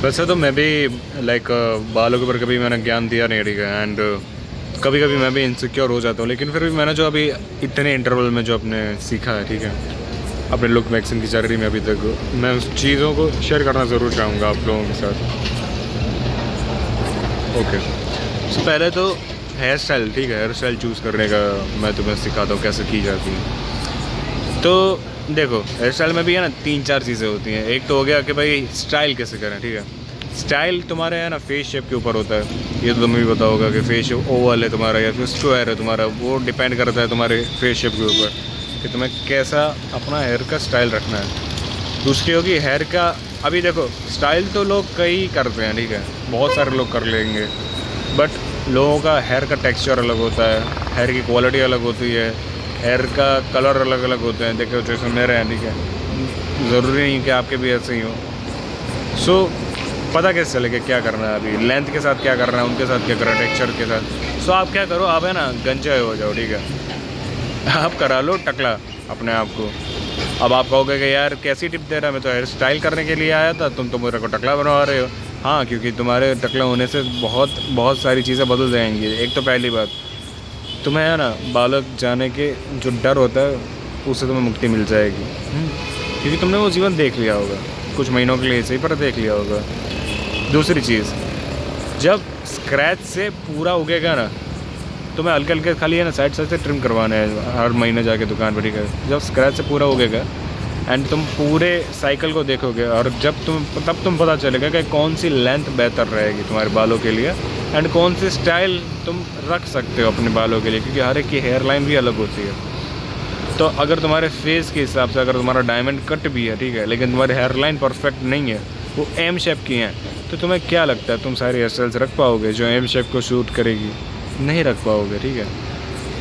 वैसे तो मैं भी लाइक बालों के ऊपर कभी मैंने ज्ञान दिया नहीं, ठीक है। एंड कभी कभी मैं भी इनसिक्योर हो जाता हूँ, लेकिन फिर भी मैंने जो अभी इतने इंटरवल में जो अपने सीखा है, ठीक है, अपने लुक मैक्सिन की जर्नी में अभी तक, मैं उस चीज़ों को शेयर करना ज़रूर चाहूँगा आप लोगों के साथ। ओके, सो पहले तो हेयर स्टाइल, ठीक है, हेयर स्टाइल चूज़ करने का मैं तुम्हें सिखाता हूँ कैसे की जाती है। तो देखो, हेयर स्टाइल में भी है ना 3-4 चीज़ें होती हैं। एक तो हो गया कि भाई स्टाइल कैसे करें, ठीक है। स्टाइल तुम्हारे है ना फेस शेप के ऊपर होता है। ये तो तुम्हें भी पता होगा कि फेस ओवल है तुम्हारा या फिर स्क्वायर है तुम्हारा, वो डिपेंड करता है तुम्हारे फेस शेप के ऊपर कि तुम्हें कैसा अपना हेयर का स्टाइल रखना है। दूसरी होगी हेयर का। अभी देखो, स्टाइल तो लोग कई करते हैं, ठीक है, बहुत सारे लोग कर लेंगे, बट लोगों का हेयर का टेक्सचर अलग होता है, हेयर की क्वालिटी अलग होती है, हेयर का कलर अलग अलग होते हैं। देखो जैसे मेरे हैं, ठीक है, ज़रूरी नहीं कि आपके भी ऐसे ही हो। सो पता कैसे चलेगा क्या करना है, अभी लेंथ के साथ क्या करना है, उनके साथ क्या करना है, टेक्सचर के साथ। सो आप क्या करो, आप है ना गंजे हो जाओ, ठीक है, आप करा लो टकला अपने आप को। अब आप कहोगे कि यार कैसी टिप दे रहा है, मैं तो हेयर स्टाइल करने के लिए आया था, तुम तो मेरे को टकला बनवा रहे हो। हाँ, क्योंकि तुम्हारे टकला होने से बहुत बहुत सारी चीज़ें बदल जाएंगी। एक तो पहली बात, तुम्हें है ना बालक जाने के जो डर होता है उससे तुम्हें मुक्ति मिल जाएगी, क्योंकि तुमने वो जीवन देख लिया होगा कुछ महीनों के लिए सही, पर देख लिया होगा। दूसरी चीज़, जब स्क्रैच से पूरा उगेगा ना, तुम्हें हल्के हल्के खाली है ना साइड साइड से ट्रिम करवाना है हर महीने जाके दुकान पर, ठीक है। जब स्क्रैच से पूरा उगेगा एंड तुम पूरे साइकिल को देखोगे, और जब तब तुम पता चलेगा कि कौन सी लेंथ बेहतर रहेगी तुम्हारे बालों के लिए एंड कौन सी स्टाइल तुम रख सकते हो अपने बालों के लिए, क्योंकि हर एक की हेयर लाइन भी अलग होती है। तो अगर तुम्हारे फेस के हिसाब से अगर तुम्हारा डायमंड कट भी है, ठीक है, लेकिन तुम्हारी हेयर लाइन परफेक्ट नहीं है, वो एम शेप की हैं, तो तुम्हें क्या लगता है तुम सारी हेयर स्टाइल्स रख पाओगे जो एम शेप को शूट करेगी? नहीं रख पाओगे, ठीक है।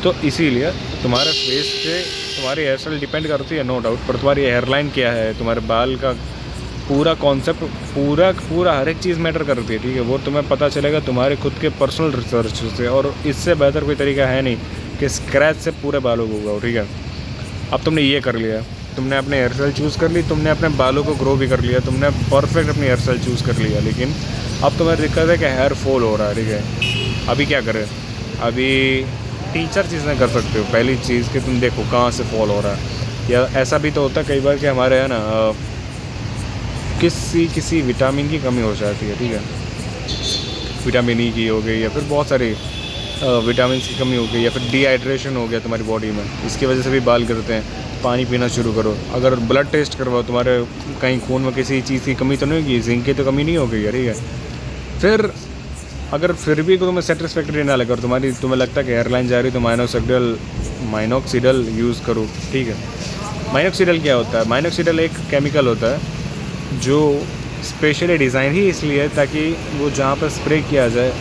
तो इसीलिए तुम्हारे फेस पे तुम्हारी हेयर स्टाइल डिपेंड करती है, नो डाउट, पर तुम्हारी हेयर लाइन क्या है, तुम्हारे बाल का पूरा कॉन्सेप्ट, पूरा हर एक चीज़ मैटर करती है, ठीक है। वो तुम्हें पता चलेगा तुम्हारे खुद के पर्सनल रिसर्च से, और इससे बेहतर कोई तरीका है नहीं कि स्क्रैच से पूरे बालों को उगाओ, ठीक है। अब तुमने ये कर लिया, तुमने अपने हेयर स्टाइल चूज़ कर ली, तुमने अपने बालों को ग्रो भी कर लिया, तुमने परफेक्ट अपनी हेयर स्टाइल चूज़ कर लिया, लेकिन अब तुम्हें दिक्कत है कि हेयर फॉल हो रहा है, ठीक है। अभी क्या करें? अभी 3-4 चीज़ें कर सकते हो। पहली चीज़ कि तुम देखो कहाँ से फॉल हो रहा है, या ऐसा भी तो होता है कई बार कि हमारे है ना किसी विटामिन की कमी हो जाती है, ठीक है, विटामिन ई की हो गई, या फिर बहुत सारी विटामिन की कमी हो गई, या फिर डिहाइड्रेशन हो गया तुम्हारी बॉडी में, इसकी वजह से भी बाल गिरते हैं। पानी पीना शुरू करो। अगर ब्लड टेस्ट करवाओ, तुम्हारे कहीं खून में किसी चीज़ की कमी तो नहीं होगी, जिंक की तो कमी नहीं हो गई है, ठीक है। फिर अगर फिर भी तुम्हें सेटिस्फैक्ट्री ना लगे और तुम्हें लगता है कि एयरलाइन जा रही, तो माइनोक्सिडल यूज़ करो, ठीक है। माइनोक्सिडल क्या होता है? माइनोक्सिडल एक केमिकल होता है जो स्पेशली डिज़ाइन ही इसलिए है ताकि वो जहाँ पर स्प्रे किया जाए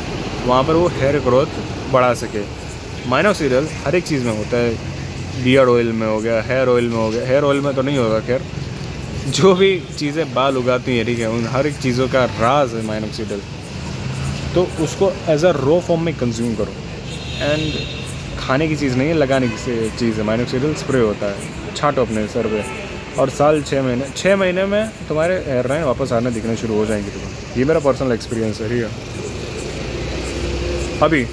वहाँ पर वो हेयर ग्रोथ बढ़ा सके। माइनोक्सिडल हर एक चीज़ में होता है, बियर्ड ऑयल में हो गया, हेयर ऑयल में हो गया, हेयर ऑयल में तो नहीं होगा, खैर जो भी चीज़ें बाल उगाती हैं, ठीक है, उन हर एक चीज़ों का राज है माइनोक्सिडल। तो उसको एज अ रॉ फॉर्म में कंज्यूम करो, एंड खाने की चीज़ नहीं है, लगाने की चीज़ है। माइनोक्सिडल स्प्रे होता है, छांटो अपने सर पे, और 6 महीने में तुम्हारे हेयर लाइन वापस आने दिखने शुरू हो जाएंगे तुम्हें। ये मेरा पर्सनल एक्सपीरियंस है, ठीक है। अभी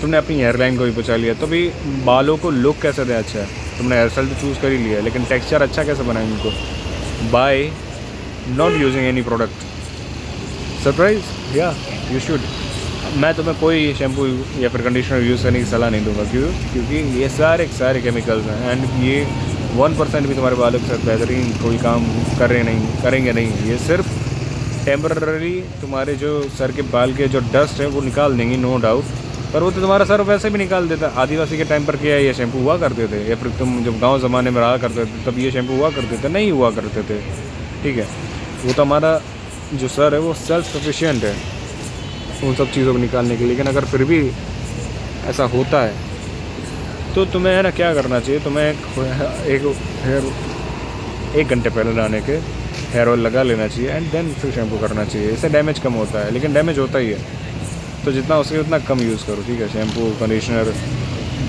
तुमने अपनी हेयर लाइन को भी बचा लिया, तो अभी बालों को लुक कैसे दें अच्छा है? तुमने हेयर स्टाइल तो चूज़ कर ही लिया है, लेकिन टेक्सचर अच्छा कैसे बनाएंगे उनको? By not using any product. Surprise, या यू शुड। मैं तुम्हें कोई शैम्पू या फिर कंडीशनर यूज़ करने की सलाह नहीं दूंगा, क्योंकि ये सारे केमिकल्स हैं, एंड ये 1% भी तुम्हारे बालों के साथ बेहतरीन कोई काम करेंगे नहीं। ये सिर्फ टेम्पररी तुम्हारे जो सर के बाल के जो डस्ट है वो निकाल देंगी, नो डाउट, पर वो तो तुम्हारा सर वैसे भी निकाल देता। आदिवासी के टाइम पर क्या ये शैम्पू हुआ करते थे, या फिर तुम जब गांव ज़माने में रहा करते थे तब ये शैम्पू हुआ करते थे? नहीं हुआ करते थे, ठीक है। वो तो हमारा जो सर है वो सेल्फ सफिशिएंट है उन सब चीज़ों को निकालने के लिए। लेकिन अगर फिर भी ऐसा होता है तो तुम्हें है ना क्या करना चाहिए, तुम्हें एक घंटे पहले नहाने के हेयर ऑयल लगा लेना चाहिए, एंड देन फिर शैम्पू करना चाहिए। इससे डैमेज कम होता है, लेकिन डैमेज होता ही है, तो जितना हो सके उतना कम यूज़ करो, ठीक है। Shampoo, conditioner,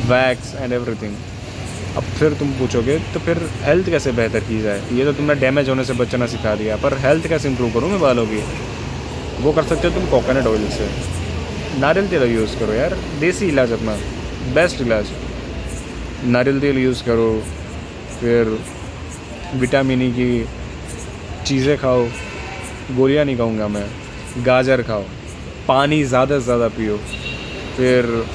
wax and everything. अब फिर तुम पूछोगे तो फिर हेल्थ कैसे बेहतर की जाए? ये तो तुमने डैमेज होने से बचना सिखा दिया, पर हेल्थ कैसे इंप्रूव करूँ मैं बालों की? वो कर सकते हो तुम कोकोनट ऑयल से। नारियल तेल यूज़ करो यार, देसी इलाज अपना, बेस्ट इलाज। नारियल तेल यूज़ करो, फिर विटामिन ई की चीज़ें खाओ, गोलियां नहीं खाऊंगा मैं, गाजर खाओ, पानी ज़्यादा से ज़्यादा पियो, फिर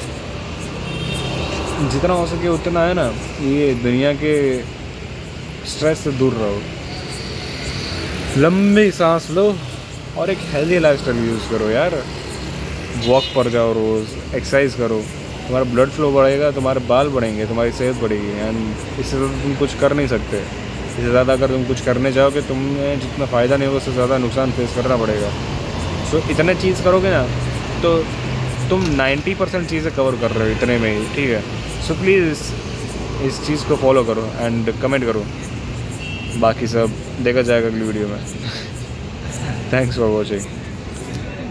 जितना हो सके उतना है ना ये दुनिया के स्ट्रेस से दूर रहो, लंबी सांस लो और एक हेल्दी लाइफस्टाइल यूज़ करो यार। वॉक पर जाओ रोज़, एक्सरसाइज करो, तुम्हारा ब्लड फ्लो बढ़ेगा, तुम्हारे बाल बढ़ेंगे, तुम्हारी सेहत बढ़ेगी। एंड इससे ज़्यादा तुम कुछ कर नहीं सकते। इससे ज़्यादा अगर तुम कुछ करने चाहोगे तुम्हें जितना फ़ायदा नहीं होगा उससे ज़्यादा नुकसान फेस करना पड़ेगा। सो इतने चीज़ करोगे ना तो तुम 90% चीज़ें कवर कर रहे हो इतने में ही, ठीक है। सो प्लीज़ इस चीज़ को फॉलो करो एंड कमेंट करो, बाकी सब देखा जाएगा अगली वीडियो में। Thanks for watching.